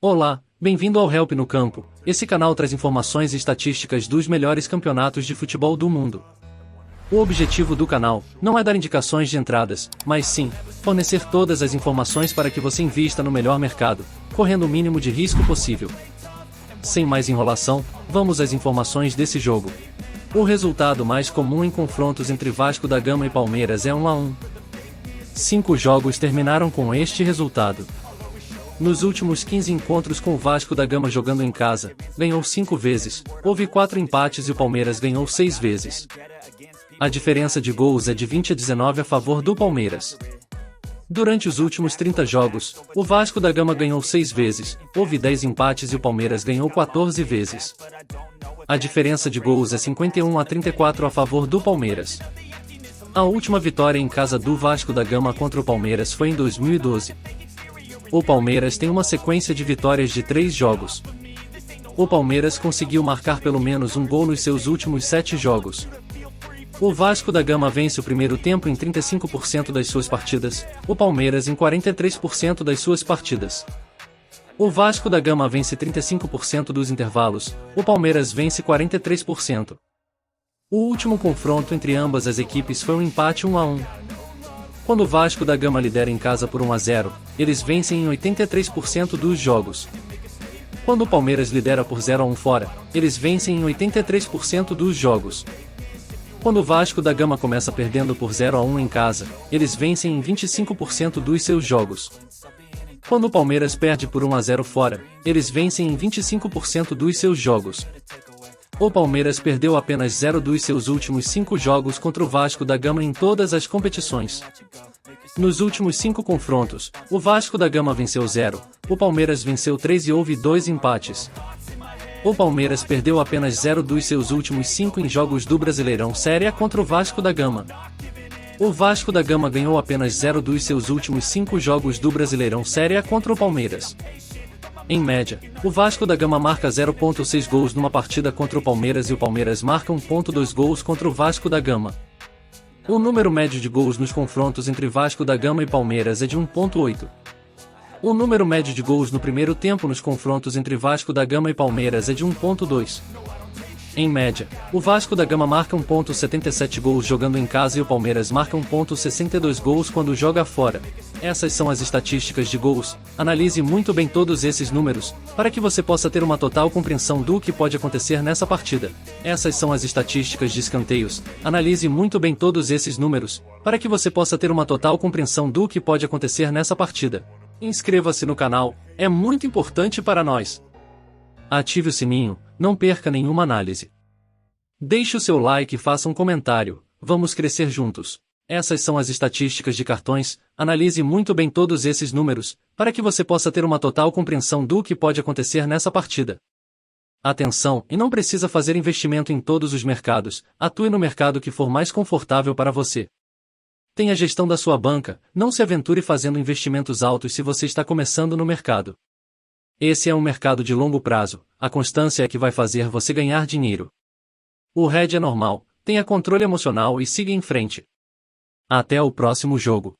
Olá, bem-vindo ao Help no Campo. Esse canal traz informações e estatísticas dos melhores campeonatos de futebol do mundo. O objetivo do canal não é dar indicações de entradas, mas sim, fornecer todas as informações para que você invista no melhor mercado, correndo o mínimo de risco possível. Sem mais enrolação, vamos às informações desse jogo. O resultado mais comum em confrontos entre Vasco da Gama e Palmeiras é 1-1. 5 jogos terminaram com este resultado. Nos últimos 15 encontros com o Vasco da Gama jogando em casa, ganhou 5 vezes, houve 4 empates e o Palmeiras ganhou 6 vezes. A diferença de gols é de 20-19 a favor do Palmeiras. Durante os últimos 30 jogos, o Vasco da Gama ganhou 6 vezes, houve 10 empates e o Palmeiras ganhou 14 vezes. A diferença de gols é 51-34 a favor do Palmeiras. A última vitória em casa do Vasco da Gama contra o Palmeiras foi em 2012. O Palmeiras tem uma sequência de vitórias de 3 jogos. O Palmeiras conseguiu marcar pelo menos um gol nos seus últimos 7 jogos. O Vasco da Gama vence o primeiro tempo em 35% das suas partidas, o Palmeiras em 43% das suas partidas. O Vasco da Gama vence 35% dos intervalos, o Palmeiras vence 43%. O último confronto entre ambas as equipes foi um empate 1-1. Quando o Vasco da Gama lidera em casa por 1-0, eles vencem em 83% dos jogos. Quando o Palmeiras lidera por 0-1 fora, eles vencem em 83% dos jogos. Quando o Vasco da Gama começa perdendo por 0-1 em casa, eles vencem em 25% dos seus jogos. Quando o Palmeiras perde por 1-0 fora, eles vencem em 25% dos seus jogos. O Palmeiras perdeu apenas 0 dos seus últimos 5 jogos contra o Vasco da Gama em todas as competições. Nos últimos 5 confrontos, o Vasco da Gama venceu 0, o Palmeiras venceu 3 e houve 2 empates. O Palmeiras perdeu apenas 0 dos seus últimos 5 em jogos do Brasileirão Série A contra o Vasco da Gama. O Vasco da Gama ganhou apenas 0 dos seus últimos 5 jogos do Brasileirão Série A contra o Palmeiras. Em média, o Vasco da Gama marca 0,6 gols numa partida contra o Palmeiras e o Palmeiras marca 1,2 gols contra o Vasco da Gama. O número médio de gols nos confrontos entre Vasco da Gama e Palmeiras é de 1,8. O número médio de gols no primeiro tempo nos confrontos entre Vasco da Gama e Palmeiras é de 1,2. Em média, o Vasco da Gama marca 1,77 gols jogando em casa e o Palmeiras marca 1,62 gols quando joga fora. Essas são as estatísticas de gols. Analise muito bem todos esses números, para que você possa ter uma total compreensão do que pode acontecer nessa partida. Essas são as estatísticas de escanteios. Analise muito bem todos esses números, para que você possa ter uma total compreensão do que pode acontecer nessa partida. Inscreva-se no canal, é muito importante para nós. Ative o sininho, não perca nenhuma análise. Deixe o seu like e faça um comentário, vamos crescer juntos. Essas são as estatísticas de cartões, analise muito bem todos esses números, para que você possa ter uma total compreensão do que pode acontecer nessa partida. Atenção, e não precisa fazer investimento em todos os mercados, atue no mercado que for mais confortável para você. Tenha gestão da sua banca, não se aventure fazendo investimentos altos se você está começando no mercado. Esse é um mercado de longo prazo, a constância é que vai fazer você ganhar dinheiro. O hedge é normal, tenha controle emocional e siga em frente. Até o próximo jogo.